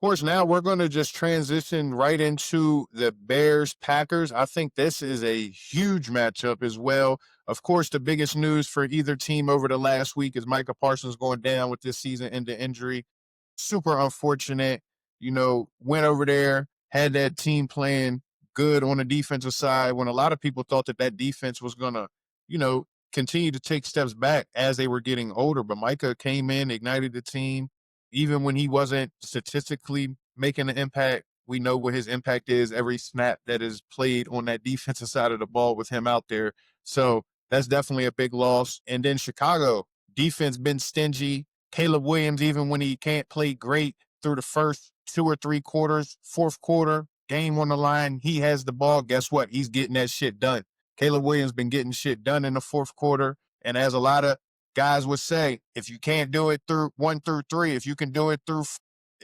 course, now we're going to just transition right into the Bears Packers. I think this is a huge matchup as well. Of course, the biggest news for either team over the last week is Micah Parsons going down with this season ending injury. Super unfortunate. Went over there, had that team playing good on the defensive side when a lot of people thought that defense was going to, you know, continue to take steps back as they were getting older. But Micah came in, ignited the team, even when he wasn't statistically making an impact. We know what his impact is every snap that is played on that defensive side of the ball with him out there. So that's definitely a big loss. And then Chicago, defense been stingy. Caleb Williams, even when he can't play great through the first 2 or 3 quarters, fourth quarter, game on the line, he has the ball. Guess what? He's getting that shit done. Caleb Williams been getting shit done in the fourth quarter. And as a lot of guys would say, if you can't do it through 1 through 3, if you can do it through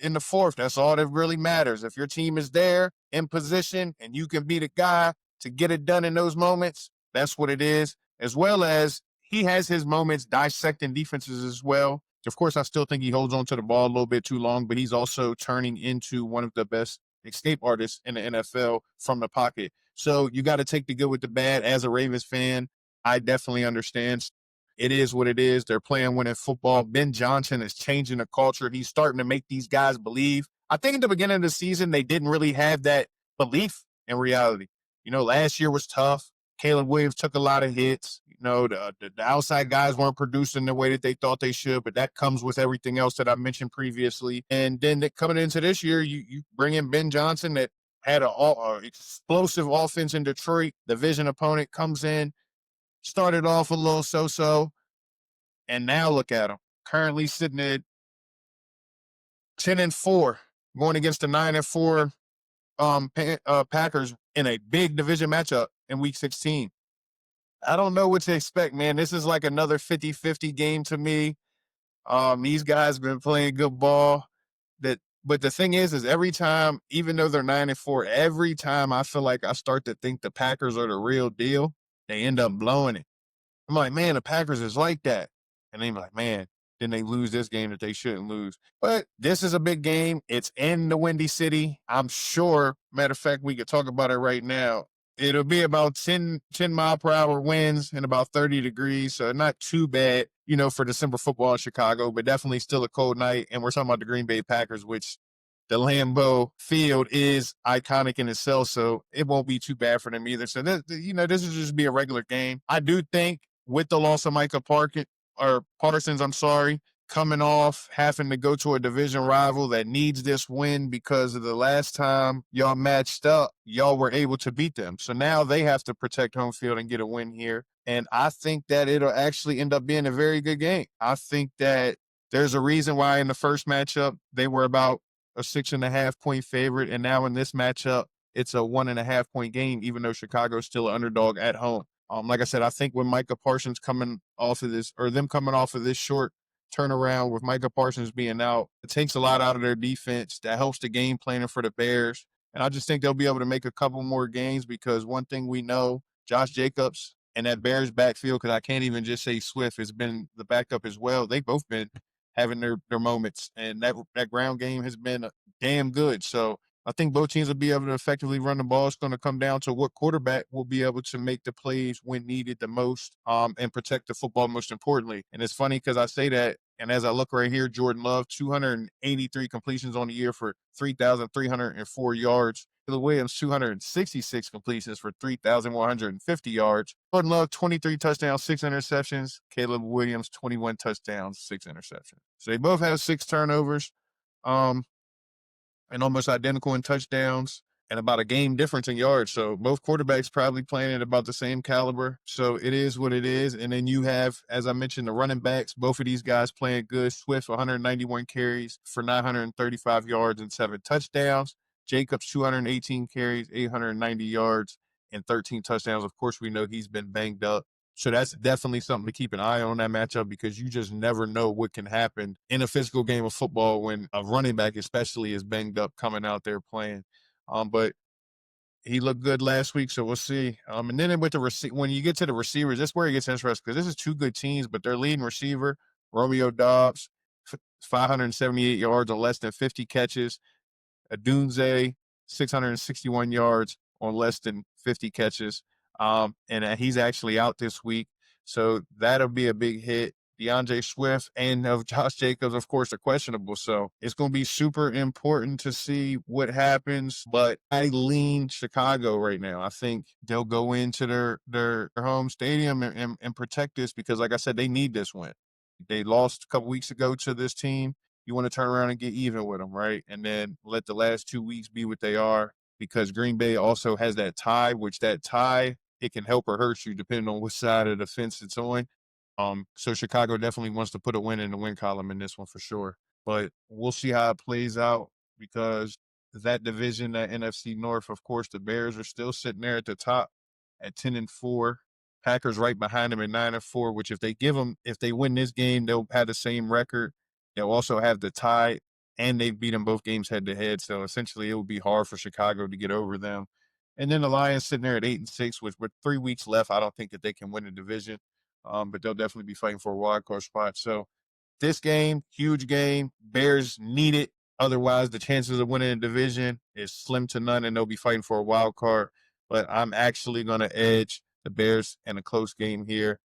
in the fourth, that's all that really matters. If your team is there in position and you can be the guy to get it done in those moments, that's what it is. As well as he has his moments dissecting defenses as well. Of course, I still think he holds on to the ball a little bit too long, but he's also turning into one of the best escape artists in the NFL from the pocket. So you got to take the good with the bad. As a Ravens fan, I definitely understand. It is what it is. They're playing winning football. Ben Johnson is changing the culture. He's starting to make these guys believe. I think at the beginning of the season, they didn't really have that belief in reality. Last year was tough. Caleb Williams took a lot of hits. The outside guys weren't producing the way that they thought they should, but that comes with everything else that I mentioned previously. And then coming into this year, you bring in Ben Johnson that had an explosive offense in Detroit. Division opponent comes in, started off a little so-so, and now look at him. Currently sitting at 10-4, going against the 9-4 Packers in a big division matchup in Week 16. I don't know what to expect, man. This is like another 50-50 game to me. These guys been playing good ball. But the thing is every time, even though they're 9-4, every time I feel like I start to think the Packers are the real deal, they end up blowing it. I'm like, man, the Packers is like that. And they're like, man, then they lose this game that they shouldn't lose. But this is a big game. It's in the Windy City. I'm sure, matter of fact, we could talk about it right now. It'll be about 10 mile per hour winds and about 30 degrees. So not too bad, for December football in Chicago, but definitely still a cold night. And we're talking about the Green Bay Packers, which the Lambeau Field is iconic in itself. So it won't be too bad for them either. So this will just be a regular game. I do think with the loss of Micah Parsons, coming off having to go to a division rival that needs this win because of the last time y'all matched up, y'all were able to beat them. So now they have to protect home field and get a win here. And I think that it'll actually end up being a very good game. I think that there's a reason why in the first matchup they were about a 6.5-point favorite. And now in this matchup, it's a 1.5-point game, even though Chicago's still an underdog at home. Like I said, I think when Micah Parsons coming off of this, or them coming off of this short turnaround with Micah Parsons being out, it takes a lot out of their defense. That helps the game planning for the Bears. And I just think they'll be able to make a couple more games because one thing we know, Josh Jacobs and that Bears backfield, because I can't even just say Swift has been the backup as well. They've both been having their moments, and that ground game has been damn good. So I think both teams will be able to effectively run the ball. It's going to come down to what quarterback will be able to make the plays when needed the most, and protect the football most importantly. And it's funny because I say that, and as I look right here, Jordan Love, 283 completions on the year for 3,304 yards. Caleb Williams, 266 completions for 3,150 yards. Jordan Love, 23 touchdowns, 6 interceptions. Caleb Williams, 21 touchdowns, 6 interceptions. So they both have 6 turnovers. And almost identical in touchdowns and about a game difference in yards. So both quarterbacks probably playing at about the same caliber. So it is what it is. And then you have, as I mentioned, the running backs, both of these guys playing good. Swift, 191 carries for 935 yards and 7 touchdowns. Jacobs, 218 carries, 890 yards and 13 touchdowns. Of course, we know he's been banged up. So that's definitely something to keep an eye on that matchup because you just never know what can happen in a physical game of football when a running back especially is banged up coming out there playing. But he looked good last week, so we'll see. And then with when you get to the receivers, that's where it gets interesting because this is 2 good teams, but their leading receiver, Romeo Doubs, 578 yards on less than 50 catches. Adunze, 661 yards on less than 50 catches. And he's actually out this week. So that'll be a big hit. DeAndre Swift and of Josh Jacobs, of course, are questionable. So it's going to be super important to see what happens. But I lean Chicago right now. I think they'll go into their home stadium and protect this because, like I said, they need this win. They lost a couple weeks ago to this team. You want to turn around and get even with them, right? And then let the last 2 weeks be what they are because Green Bay also has that tie, which that tie, it can help or hurt you depending on which side of the fence it's on. So Chicago definitely wants to put a win in the win column in this one for sure. But we'll see how it plays out because that division, that NFC North, of course, the Bears are still sitting there at the top at 10-4. Packers right behind them at 9-4, which if they win this game, they'll have the same record. They'll also have the tie, and they've beat them both games head to head. So essentially, it would be hard for Chicago to get over them. And then the Lions sitting there at 8-6, with 3 weeks left. I don't think that they can win the division, but they'll definitely be fighting for a wild card spot. So this game, huge game. Bears need it. Otherwise, the chances of winning the division is slim to none, and they'll be fighting for a wild card. But I'm actually going to edge the Bears in a close game here.